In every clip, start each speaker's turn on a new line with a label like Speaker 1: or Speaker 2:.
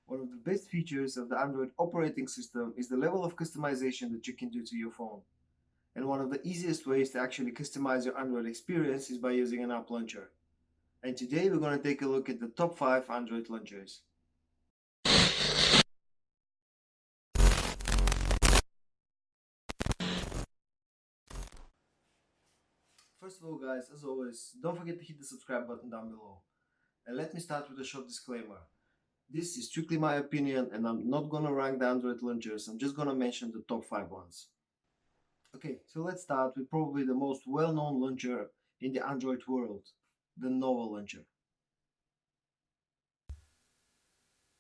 Speaker 1: One of the best features of the Android operating system is the level of customization that you can do to your phone. And one of the easiest ways to actually customize your Android experience is by using an app launcher. And today we're going to take a look at the top 5 Android launchers. First of all, guys, as always, don't forget to hit the subscribe button down below. And let me start with a short disclaimer. This is strictly my opinion, and I'm not gonna rank the Android launchers, I'm just gonna mention the top 5 ones. Okay, so let's start with probably the most well-known launcher in the Android world, the Nova launcher.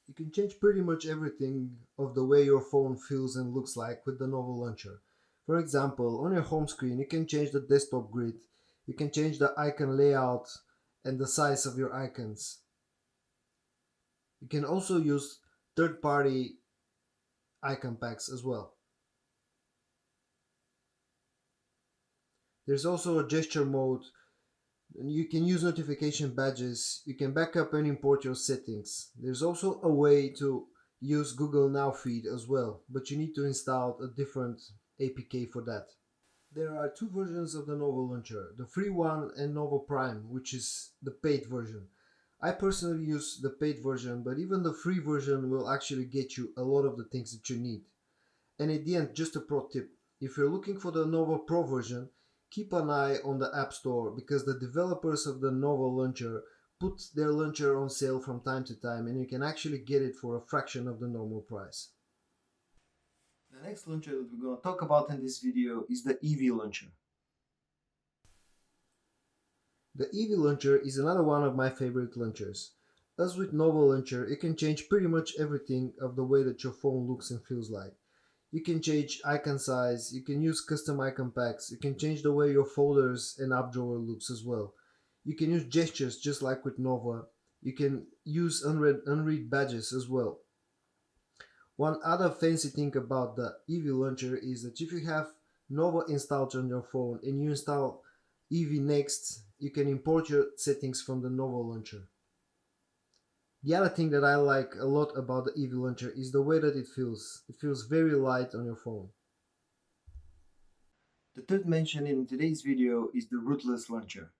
Speaker 1: You can change pretty much everything of the way your phone feels and looks like with the Nova launcher. For example, on your home screen, you can change the desktop grid, you can change the icon layout and the size of your icons. You can also use third-party icon packs as well. There's also a gesture mode, and you can use notification badges. You can back up and import your settings. There's also a way to use Google Now feed as well, but you need to install a different APK for that. There are two versions of the Nova launcher, the free one and Nova Prime, which is the paid version. I personally use the paid version, but even the free version will actually get you a lot of the things that you need. And at the end, just a pro tip. If you're looking for the Nova Pro version, keep an eye on the App Store because the developers of the Nova launcher put their launcher on sale from time to time and you can actually get it for a fraction of the normal price. The next launcher that we're going to talk about in this video is the Evie launcher. The Evo Launcher is another one of my favorite launchers. As with Nova Launcher, it can change pretty much everything of the way that your phone looks and feels like. You can change icon size, you can use custom icon packs, you can change the way your folders and app drawer looks as well. You can use gestures just like with Nova. You can use unread badges as well. One other fancy thing about the Evo Launcher is that if you have Nova installed on your phone and you install Eevee next, you can import your settings from the Nova launcher. The other thing that I like a lot about the Eevee launcher is the way that it feels. It feels very light on your phone. The third mention in today's video is the Rootless Launcher.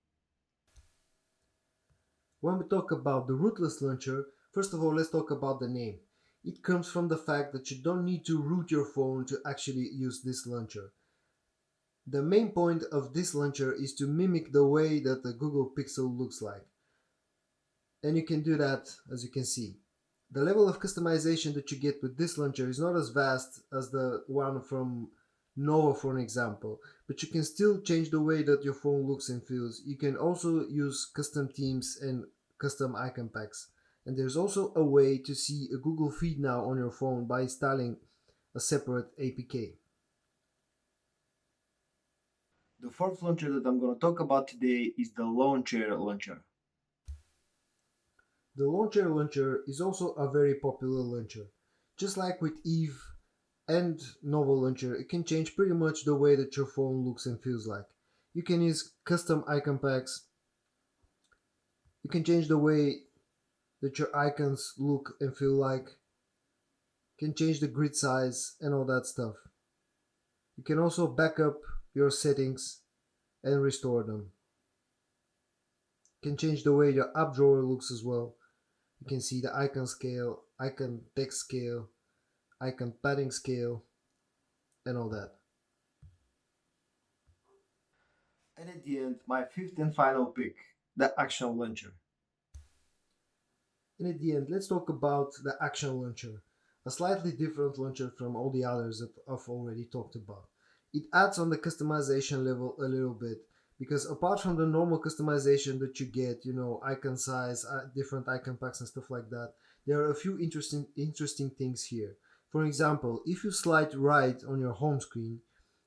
Speaker 1: When we talk about the Rootless Launcher, first of all let's talk about the name. It comes from the fact that you don't need to root your phone to actually use this launcher. The main point of this launcher is to mimic the way that the Google Pixel looks like. And you can do that as you can see. The level of customization that you get with this launcher is not as vast as the one from Nova for an example, but you can still change the way that your phone looks and feels. You can also use custom themes and custom icon packs. And there's also a way to see a Google feed now on your phone by installing a separate APK. The fourth launcher that I'm going to talk about today is the Launcher launcher. The launcher is also a very popular launcher. Just like with Eve and Nova launcher, it can change pretty much the way that your phone looks and feels like. You can use custom icon packs. You can change the way that your icons look and feel like. You can change the grid size and all that stuff. You can also back up your settings and restore them. You can change the way your app drawer looks as well. You can see the icon scale, icon text scale, icon padding scale, and all that. And at the end, my fifth and final pick, the Action Launcher. And at the end, let's talk about the Action Launcher, a slightly different launcher from all the others that I've already talked about. It adds on the customization level a little bit, because apart from the normal customization that you get, icon size, different icon packs and stuff like that, there are a few interesting things here. For example, if you slide right on your home screen,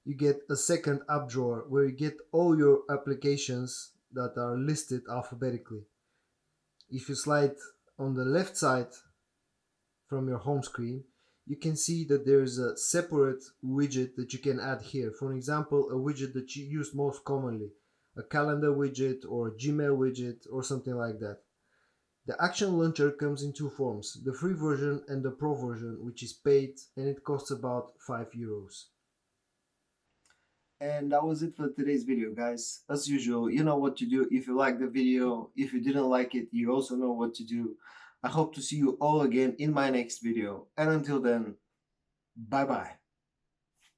Speaker 1: you get a second app drawer where you get all your applications that are listed alphabetically. If you slide on the left side from your home screen, you can see that there's a separate widget that you can add here. For example, a widget that you use most commonly, a calendar widget or a Gmail widget or something like that. The Action Launcher comes in two forms, the free version and the pro version, which is paid and it costs about €5. And that was it for today's video, guys. As usual, you know what to do. If you like the video, if you didn't like it, you also know what to do. I hope to see you all again in my next video. And until then, bye bye.